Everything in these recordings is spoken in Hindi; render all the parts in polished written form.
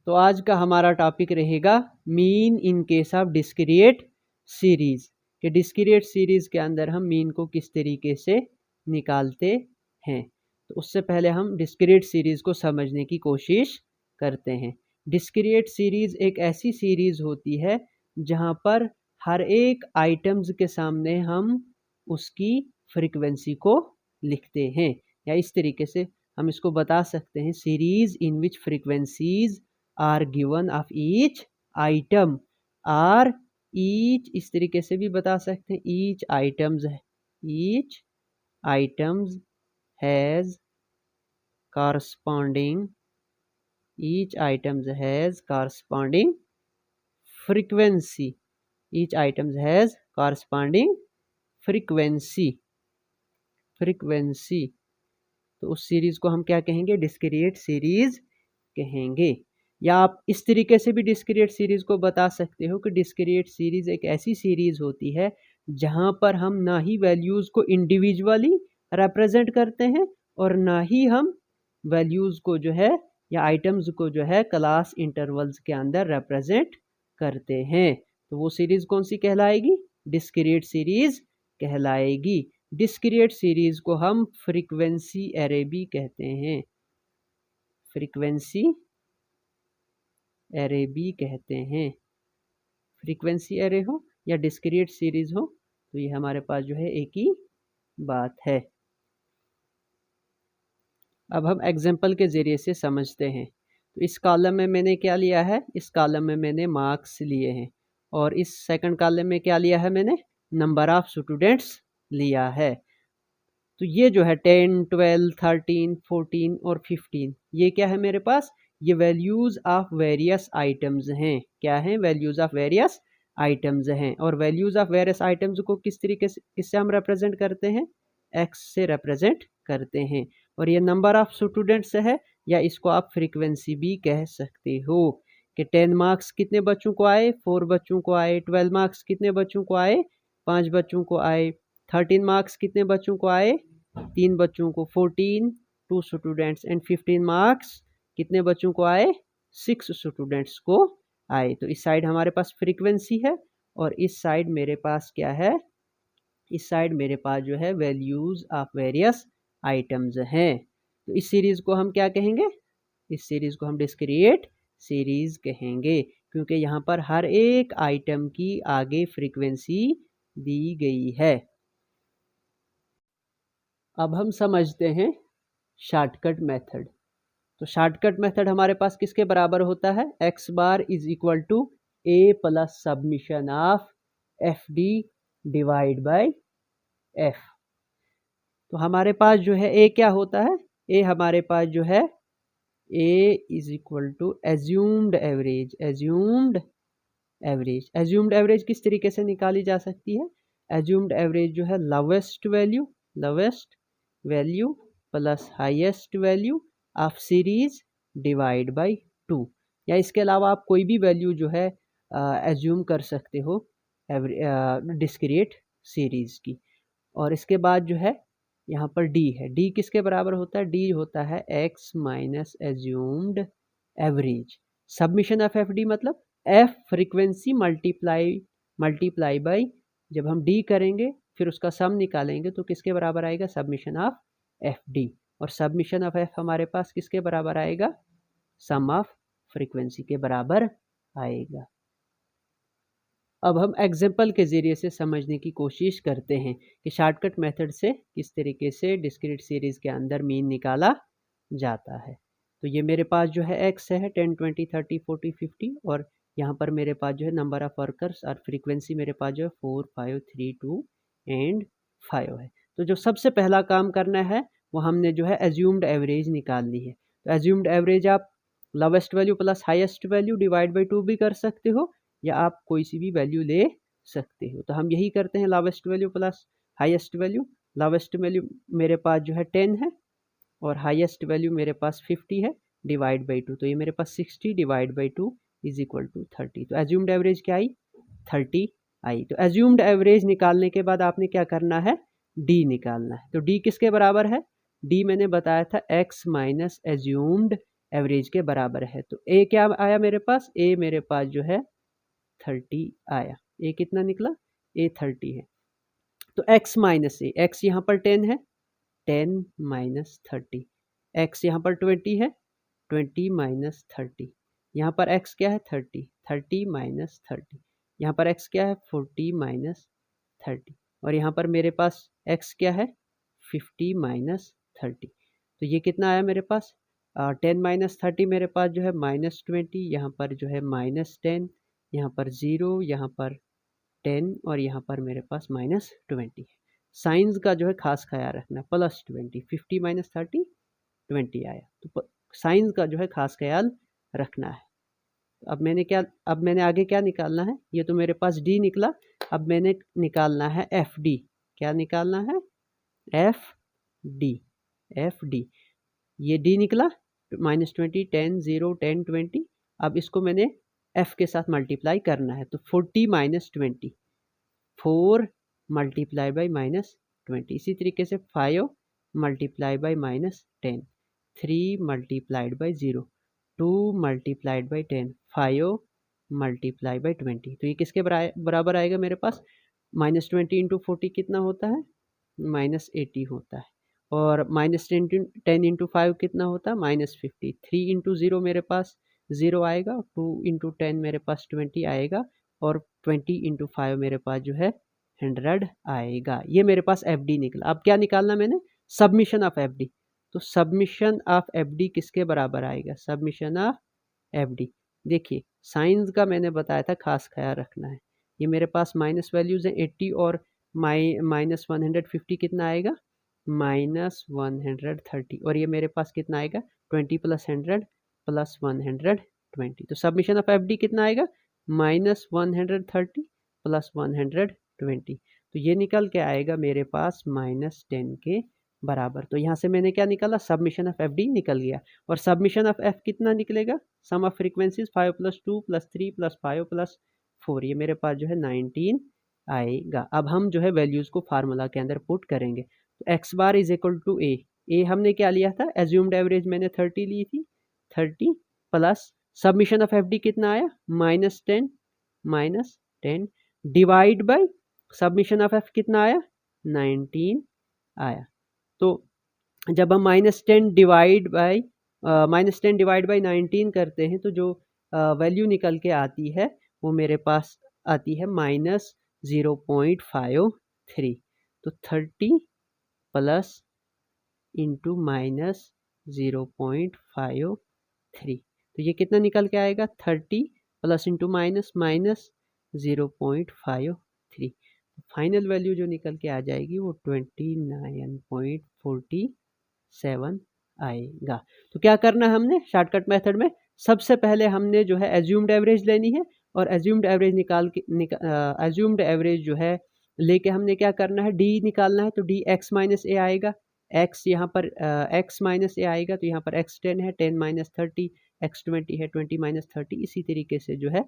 तो आज का हमारा टॉपिक रहेगा mean in case of discrete series कि डिस्क्रीट सीरीज के अंदर हम मीन को किस तरीके से निकालते हैं। तो उससे पहले हम डिस्क्रीट सीरीज को समझने की कोशिश करते हैं। डिस्क्रीट सीरीज एक ऐसी सीरीज होती है जहां पर हर एक आइटम्स के सामने हम उसकी फ्रीक्वेंसी को लिखते हैं, या इस तरीके से हम इसको बता सकते हैं series in which frequencies are given of each item or each, इस तरीके से भी बता सकते हैं each items has corresponding each items has corresponding frequency, each items has corresponding frequency। तो उस सीरीज को हम क्या कहेंगे? डिस्क्रीट सीरीज कहेंगे। या आप इस तरीके से भी डिस्क्रीट सीरीज को बता सकते हो कि डिस्क्रीट सीरीज एक ऐसी सीरीज होती है जहां पर हम ना ही वैल्यूज को इंडिविजुअली रिप्रेजेंट करते हैं और ना ही हम वैल्यूज को जो है या आइटम्स को जो है क्लास इंटरवल्स के अंदर रिप्रेजेंट करते हैं। तो वो सीरीज कौन सी कहलाएगी? डिस्क्रीट सीरीज कहलाएगी। डिस्क्रीट सीरीज को हम फ्रीक्वेंसी एरे भी कहते हैं, फ्रीक्वेंसी एरे भी कहते हैं। फ्रीक्वेंसी एरे हो या डिस्क्रीट सीरीज हो तो ये हमारे पास जो है एक ही बात है। अब हम एग्जाम्पल के ज़रिए से समझते हैं। तो इस कॉलम में मैंने क्या लिया है? इस कॉलम में मैंने मार्क्स लिए हैं और इस सेकंड कॉलम में क्या लिया है? मैंने नंबर ऑफ स्टूडेंट्स लिया है। तो ये जो है 10, 12, 13, 14 और 15 ये क्या है मेरे पास? ये वैल्यूज़ ऑफ वेरियस आइटम्स हैं। क्या हैं? वैल्यूज़ ऑफ वेरियस आइटम्स हैं। और वैल्यूज़ ऑफ वेरियस आइटम्स को किस तरीके से किससे हम रिप्रेजेंट करते हैं? एक्स से रिप्रेजेंट करते हैं। और ये नंबर ऑफ स्टूडेंट्स है या इसको आप फ्रीक्वेंसी भी कह सकते हो कि 10 मार्क्स कितने बच्चों को आए? 4 बच्चों को आए। 12 मार्क्स कितने बच्चों को आए? 5 बच्चों को आए। 13 मार्क्स कितने बच्चों को आए? 3 बच्चों को। 14 2 स्टूडेंट्स एंड 15 मार्क्स कितने बच्चों को आए? 6 स्टूडेंट्स को आए। तो इस साइड हमारे पास फ्रीक्वेंसी है और इस साइड मेरे पास क्या है? इस साइड मेरे पास जो है वैल्यूज ऑफ वेरियस आइटम्स हैं। तो इस सीरीज को हम क्या कहेंगे? इस सीरीज को हम डिस्क्रीट सीरीज कहेंगे क्योंकि यहाँ पर हर एक आइटम की आगे फ्रीक्वेंसी दी गई है। अब हम समझते हैं शॉर्टकट मेथड। तो शॉर्टकट मेथड हमारे पास किसके बराबर होता है? X bar is equal to A plus submission of F D divide by F. तो हमारे पास जो है ए क्या होता है? ए हमारे पास जो है A is equal to assumed average. Assumed average किस तरीके से निकाली जा सकती है? एज्यूम्ड एवरेज जो है lowest value plus highest value of series divide by 2। या इसके अलावा आप कोई भी वैल्यू जो है एज्यूम कर सकते हो डिस्क्रीट सीरीज की। और इसके बाद जो है यहाँ पर डी है। डी किसके बराबर होता है? डी होता है x minus assumed average. Submission of F D मतलब एफ फ्रीक्वेंसी मल्टीप्लाई बाय, जब हम डी करेंगे फिर उसका सम निकालेंगे तो किसके बराबर आएगा? Submission of F D. और सबमिशन ऑफ एफ हमारे पास किसके बराबर आएगा? सम ऑफ फ्रीक्वेंसी के बराबर आएगा। अब हम एग्जाम्पल के ज़रिए से समझने की कोशिश करते हैं कि शॉर्टकट मेथड से किस तरीके से डिस्क्रीट सीरीज़ के अंदर मीन निकाला जाता है। तो ये मेरे पास जो है एक्स है 10, 20, 30, 40, 50 और यहाँ पर मेरे पास जो है नंबर ऑफ़ वर्कर्स और फ्रीक्वेंसी मेरे पास जो है 4, 5, 3, 2 एंड 5 है। तो जो सबसे पहला काम करना है वो हमने जो है एज्यूम्ड एवरेज निकाल ली है। तो एज्यूम्ड एवरेज आप lowest value plus highest value divide by 2 भी कर सकते हो या आप कोई सी भी वैल्यू ले सकते हो। तो हम यही करते हैं, lowest value plus highest value. Lowest value मेरे पास जो है 10 है और हाईएस्ट वैल्यू मेरे पास 50 है डिवाइड बाई 2। तो ये मेरे पास 60 divide by 2 is equal to 30। तो एज्यूम्ड एवरेज क्या आई? 30 आई। तो एज्यूम्ड एवरेज निकालने के बाद आपने क्या करना है? डी निकालना है। तो डी किसके बराबर है? डी मैंने बताया था एक्स माइनस एज्यूम्ड एवरेज के बराबर है। तो ए क्या आया मेरे पास, ए मेरे पास जो है 30 आया। ए कितना निकला, ए 30 है। तो x माइनस ए, एक्स यहाँ पर 10 है, 10 माइनस 30, एक्स यहाँ पर 20 है, 20 माइनस 30, यहाँ पर x क्या है 30, 30 माइनस 30, यहाँ पर x क्या है 40 माइनस 30, और यहाँ पर मेरे पास x क्या है 50 माइनस 30। तो ये कितना आया मेरे पास, 10 माइनस 30 मेरे पास जो है -20, यहाँ पर जो है -10, यहाँ पर 0, यहाँ पर 10 और यहाँ पर मेरे पास -20 है। साइंस का जो है खास ख्याल रखना, +20, 50 माइनस 30 20 आया। तो साइंस का जो है खास ख्याल रखना है। अब मैंने आगे क्या निकालना है, ये तो मेरे पास डी निकला। अब मैंने निकालना है एफ डी। क्या निकालना है, एफ डी। ये डी निकला, -20, 10, 0, 10, 20। अब इसको मैंने एफ के साथ मल्टीप्लाई करना है। तो 40 माइनस 20, 4 मल्टीप्लाई बाई -20। इसी तरीके से 5 multiply by -10, 3 multiplied by 0, 2 multiplied by 10, 5 multiply by 20। तो ये किसके बराबर आएगा मेरे पास, -20 इंटू 40 कितना होता है, -80 होता है। और -10 इंटू 5 कितना होता है, -50। 3 इंटू 0 मेरे पास 0 आएगा, 2 इंटू 10 मेरे पास 20 आएगा, और 20 इंटू 5 मेरे पास जो है 100 आएगा। ये मेरे पास एफ डी निकला। अब क्या निकालना मैंने, सबमिशन ऑफ एफ डी। तो सबमिशन ऑफ एफ डी किसके बराबर आएगा, सबमिशन ऑफ एफ डी। देखिए साइंस का मैंने बताया था खास ख्याल रखना है। ये मेरे पास माइनस वैल्यूज़ हैं 80 और -150 कितना आएगा, -130, और ये मेरे पास कितना आएगा 20 + 100 + 120। तो सबमिशन ऑफ एफ डी कितना आएगा, -130 + 120। तो ये निकल के आएगा मेरे पास -10 के बराबर। तो यहाँ से मैंने क्या निकाला, सबमिशन ऑफ एफ डी निकल गया। और सबमिशन ऑफ एफ कितना निकलेगा, सम ऑफ फ्रीक्वेंसीज 5 + 2 + 3 + 5 + 4, ये मेरे पास जो है 19 आएगा। अब हम जो है वैल्यूज़ को फार्मूला के अंदर पुट करेंगे। तो x bar is equal to a हमने क्या लिया था, एज्यूम्ड एवरेज मैंने 30 ली थी, 30 plus submission of F D कितना आया, -10 divide by submission of F कितना आया, 19 आया। तो जब हम -10 डिवाइड बाई 19 करते हैं, तो जो वैल्यू निकल के आती है वो मेरे पास आती है -0.53। तो 30 प्लस इंटू -0.53, तो ये कितना निकल के आएगा, 30 प्लस इंटू -0.53। फाइनल वैल्यू जो निकल के आ जाएगी वो 29.47 आएगा। तो क्या करना है हमने शॉर्टकट मेथड में, सबसे पहले हमने जो है एज्यूम्ड एवरेज लेनी है, और एज्यूम्ड एवरेज एज्यूम्ड एवरेज जो है लेके हमने क्या करना है, डी निकालना है। तो डी एक्स माइनस ए आएगा, एक्स यहाँ पर एक्स माइनस ए आएगा, तो यहाँ पर एक्स 10 है, 10 माइनस 30, एक्स 20 है, 20 माइनस 30। इसी तरीके से जो है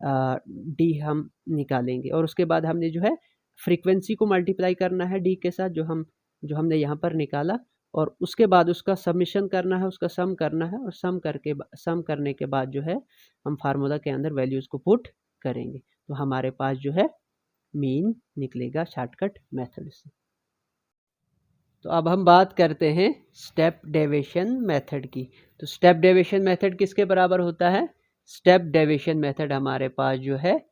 डी हम निकालेंगे, और उसके बाद हमने जो है फ्रीक्वेंसी को मल्टीप्लाई करना है डी के साथ, जो हमने यहाँ पर निकाला, और उसके बाद उसका सबमिशन करना है, उसका सम करना है, और सम करने के बाद जो है हम फार्मूला के अंदर वैल्यूज़ को पुट करेंगे। तो हमारे पास जो है मीन निकलेगा शॉर्टकट मेथड से। तो अब हम बात करते हैं स्टेप डेविएशन मेथड की। तो स्टेप डेविएशन मेथड किसके बराबर होता है, स्टेप डेविएशन मेथड हमारे पास जो है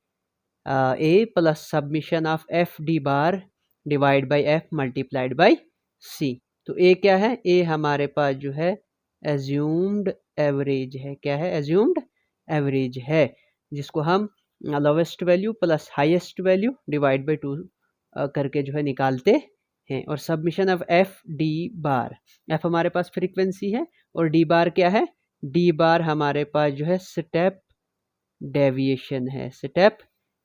a plus submission of F d bar divide by f multiplied by c. तो ए क्या है, ए हमारे पास जो है एज्यूम्ड एवरेज है। क्या है, एज्यूम्ड एवरेज है, जिसको हम lowest value plus highest value divide by 2 करके जो है निकालते हैं। और submission of F d bar, F हमारे पास फ्रीक्वेंसी है, और डी बार क्या है, डी बार हमारे पास जो है स्टेप डेविएशन है, स्टेप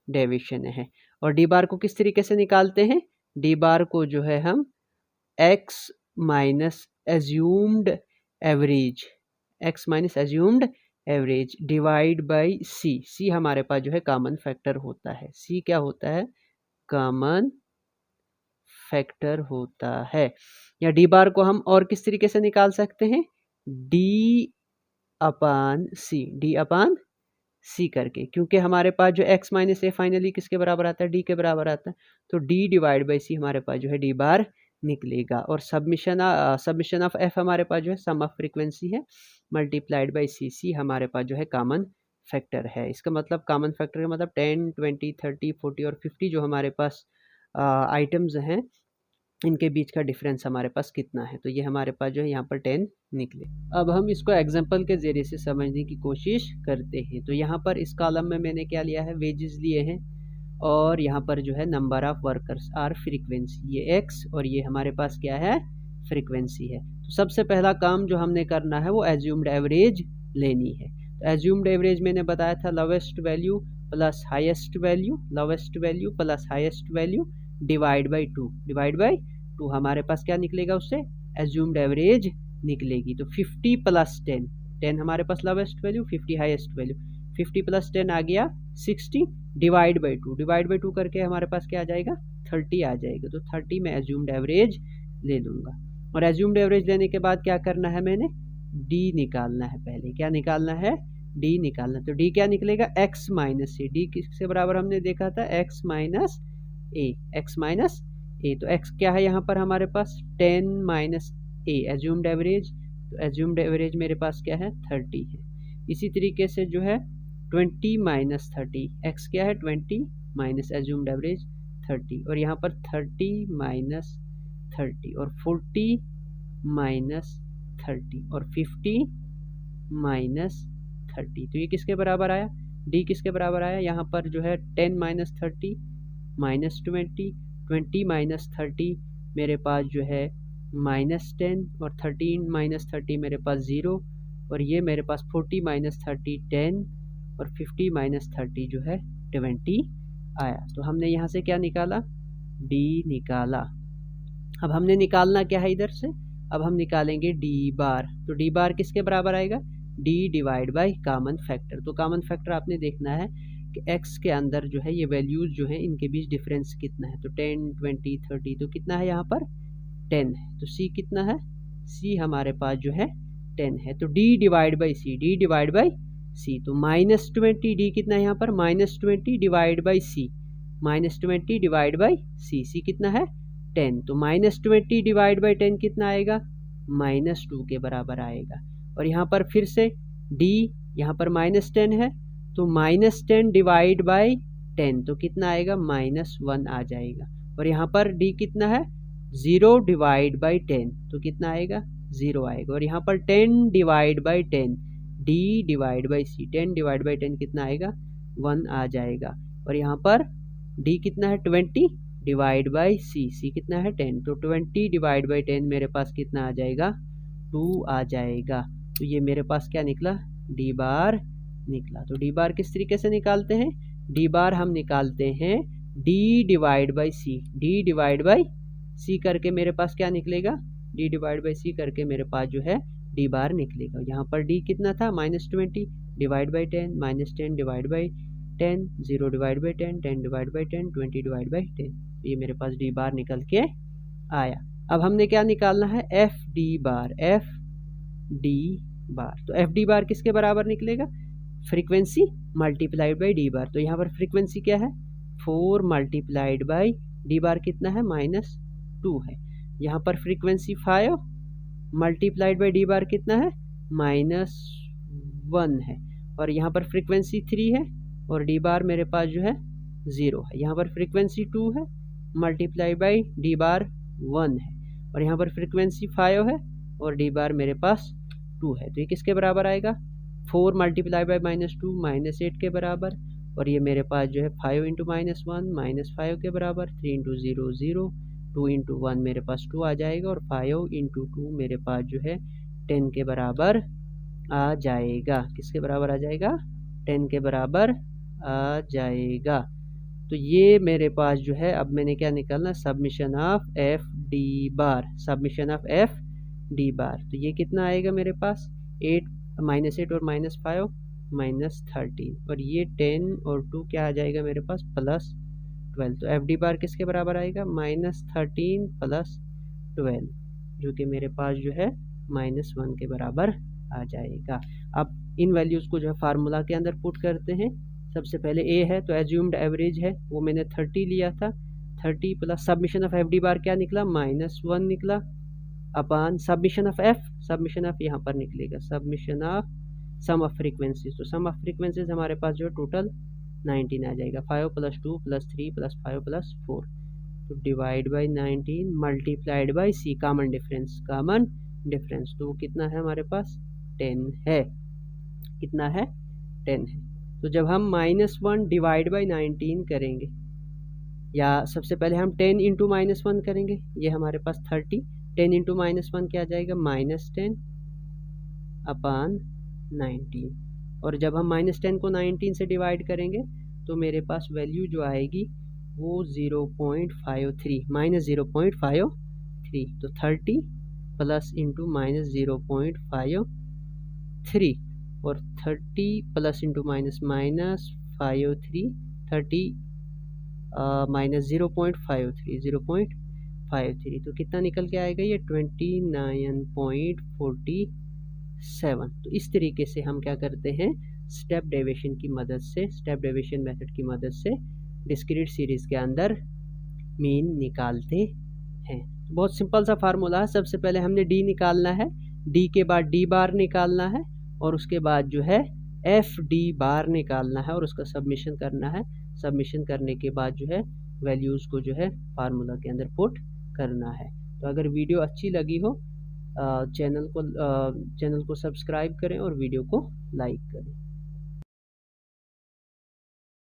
डेविएशन है। और डी बार को किस तरीके से निकालते हैं, डी बार को जो है हम x minus assumed average, x minus assumed average divide by c. C हमारे पास जो है कॉमन फैक्टर होता है, सी क्या होता है, कॉमन फैक्टर होता है। या डी बार को हम और किस तरीके से निकाल सकते हैं, डी अपान सी, डी अपान सी करके, क्योंकि हमारे पास जो x माइनस ए फाइनली किसके बराबर आता है, डी के बराबर आता है, तो डी डिवाइड बाई सी हमारे पास जो है डी बार निकलेगा। और सबमिशन ऑफ एफ हमारे पास जो है सम ऑफ फ्रीक्वेंसी है मल्टीप्लाइड बाई सी, सी हमारे पास जो है कॉमन फैक्टर है। इसका मतलब कॉमन फैक्टर का मतलब 10, 20, 30, 40 और 50 जो हमारे पास आइटम्स हैं इनके बीच का डिफरेंस हमारे पास कितना है, तो ये हमारे पास जो है यहाँ पर 10 निकले। अब हम इसको एग्जांपल के ज़रिए से समझने की कोशिश करते हैं। तो यहाँ पर इस कॉलम में मैंने क्या लिया है, वेजेस लिए हैं, और यहाँ पर जो है number of workers or frequency, ये x और ये हमारे पास क्या है, फ्रीक्वेंसी है। तो सबसे पहला काम जो हमने करना है वो एज्यूम्ड एवरेज लेनी है। तो एज्यूम्ड एवरेज मैंने बताया था lowest value plus highest value, lowest value plus highest value divide by 2, divide by 2 हमारे पास क्या निकलेगा, उससे एज्यूम्ड एवरेज निकलेगी। तो 50 प्लस 10, 10 हमारे पास lowest value, 50 highest value, 50 plus 10 आ गया 60 डिवाइड बाई 2, डिवाइड बाई 2 करके हमारे पास क्या आ जाएगा, 30 आ जाएगा। तो 30 में एज्यूम्ड एवरेज ले लूँगा। और एज्यूम्ड एवरेज लेने के बाद क्या करना है, मैंने डी निकालना है। पहले क्या निकालना है, डी निकालना। तो डी क्या निकलेगा, x माइनस ए, डी किसके बराबर हमने देखा था, x माइनस ए, x माइनस ए। तो x क्या है यहाँ पर हमारे पास 10 माइनस ए, एज्यूम्ड एवरेज। तो एज्यूम्ड एवरेज मेरे पास क्या है, 30 है। इसी तरीके से जो है 20 माइनस 30, x क्या है 20 माइनस एज्यूम्ड एवरेज 30, और यहाँ पर 30 माइनस 30 और 40 माइनस 30 और 50 माइनस 30। तो ये किसके बराबर आया, डी किसके बराबर आया, यहाँ पर जो है 10 माइनस 30 माइनस 20, 20 माइनस 30 मेरे पास जो है माइनस 10, और 13 माइनस 30 मेरे पास 0, और ये मेरे पास 40 माइनस 30 10, और 50 माइनस 30 जो है 20 आया। तो हमने यहाँ से क्या निकाला, डी निकाला। अब हमने निकालना क्या है इधर से, अब हम निकालेंगे डी बार। तो डी बार किसके बराबर आएगा, D divide by common factor. तो कॉमन फैक्टर आपने देखना है कि x के अंदर जो है ये वैल्यूज़ जो है इनके बीच डिफरेंस कितना है। तो 10, 20, 30, तो कितना है यहाँ पर 10 है। तो c कितना है, c हमारे पास जो है 10 है। तो d divide by c, d divide by c, तो माइनस 20, डी कितना है यहाँ पर minus 20 divide by c, minus 20 divide by c, c कितना है 10। तो माइनस 20 डिवाइड बाई 10 कितना आएगा, माइनस 2 के बराबर आएगा। और यहाँ पर फिर से d, यहाँ पर माइनस 10 है, तो माइनस 10 डिवाइड बाई 10 तो कितना आएगा, माइनस 1 आ जाएगा। और यहाँ पर d कितना है 0 डिवाइड बाई 10, तो कितना आएगा 0 आएगा। और यहाँ पर 10 divide by 10, d divide by C, 10 divide by 10 कितना आएगा 1 आ जाएगा। और यहाँ पर d कितना है 20 डिवाइड बाई सी, सी कितना है 10, तो 20 डिवाइड बाई 10 मेरे पास कितना आ जाएगा 2 आ जाएगा। तो ये मेरे पास क्या निकला, डी बार निकला। तो डी बार किस तरीके से निकालते हैं, डी बार हम निकालते हैं d divide by c, d divide by c करके मेरे पास क्या निकलेगा, डी डिवाइड बाई सी करके मेरे पास जो है डी बार निकलेगा। यहाँ पर डी कितना था minus 20 divide by 10, minus 10 divide by 10, 0 divide by 10, 10 divide by 10, 20 divide by 10। ये मेरे पास डी बार निकल के आया। अब हमने क्या निकालना है, एफ डी बार, एफ डी बार। तो एफ डी बार किसके बराबर निकलेगा, फ्रीक्वेंसी मल्टीप्लाइड बाई डी बार। तो यहाँ पर फ्रीक्वेंसी क्या है 4 मल्टीप्लाइड बाई डी बार कितना है माइनस 2 है। यहाँ पर फ्रीक्वेंसी 5 मल्टीप्लाइड बाई डी बार कितना है माइनस 1 है। और यहाँ पर फ्रीक्वेंसी 3 है और डी बार मेरे पास जो है 0 है। यहाँ पर फ्रीक्वेंसी 2 है मल्टीप्लाई बाई डी बार 1 है। और यहाँ पर फ्रीक्वेंसी 5 है और डी बार मेरे पास 2 है। तो ये किसके बराबर आएगा, 4 मल्टीप्लाई बाई माइनस 2 माइनस 8 के बराबर। और ये मेरे पास जो है 5 इंटू माइनस 1 माइनस 5 के बराबर, 3 इंटू 0 0, 2 इंटू 1 मेरे पास 2 आ जाएगा, और 5 इंटू 2 मेरे पास जो है 10 के बराबर आ जाएगा। किसके बराबर आ जाएगा, 10 के बराबर आ जाएगा। तो ये मेरे पास जो है, अब मैंने क्या निकालना, submission of F d bar, submission of F d बार। तो ये कितना आएगा मेरे पास, 8 माइनस 8 और माइनस 5 माइनस 13, और ये 10 और 2 क्या आ जाएगा मेरे पास प्लस 12। तो एफ डी बार किसके बराबर आएगा, माइनस 13 प्लस 12, जो कि मेरे पास जो है माइनस 1 के बराबर आ जाएगा। अब इन वैल्यूज़ को जो है फार्मूला के अंदर पुट करते हैं। सबसे पहले ए है तो एज्यूम्ड एवरेज है, वो मैंने 30 लिया था। 30 plus submission of F d bar क्या निकला, -1 निकला, upon summation of f, summation of यहाँ पर निकलेगा summation of sum of frequencies. तो सम ऑफ फ्रीक्वेंसीज हमारे पास जो टोटल 19 आ जाएगा। 5 + 2 + 3 + 5 + 4, तो divide by 19 multiplied by C, common difference, common difference, तो वो कितना है हमारे पास 10 है। कितना है 10 है। तो जब हम -1 डिवाइड बाई 19 करेंगे, या सबसे पहले हम 10 इंटू -1 करेंगे, ये हमारे पास 30, 10 इंटू -1 क्या आ जाएगा, -10 अपान 19, और जब हम -10 को 19 से डिवाइड करेंगे तो मेरे पास वैल्यू जो आएगी वो 0.53, -0.53, तो 30 प्लस इंटू -0.53, और 30 प्लस इंटू -53, 30 -0.53, तो कितना निकल के आएगा ये 29.47। तो इस तरीके से हम क्या करते हैं, स्टेप डेविएशन की मदद से, स्टेप डेविएशन मेथड की मदद से डिस्क्रीट सीरीज़ के अंदर मीन निकालते हैं। तो बहुत सिंपल सा फार्मूला है। सबसे पहले हमने डी निकालना है, डी के बाद डी बार निकालना है, और उसके बाद जो है एफ डी बार निकालना है और उसका सबमिशन करना है। सबमिशन करने के बाद जो है वैल्यूज़ को जो है फार्मूला के अंदर पुट करना है। तो अगर वीडियो अच्छी लगी हो चैनल को सब्सक्राइब करें और वीडियो को लाइक करें।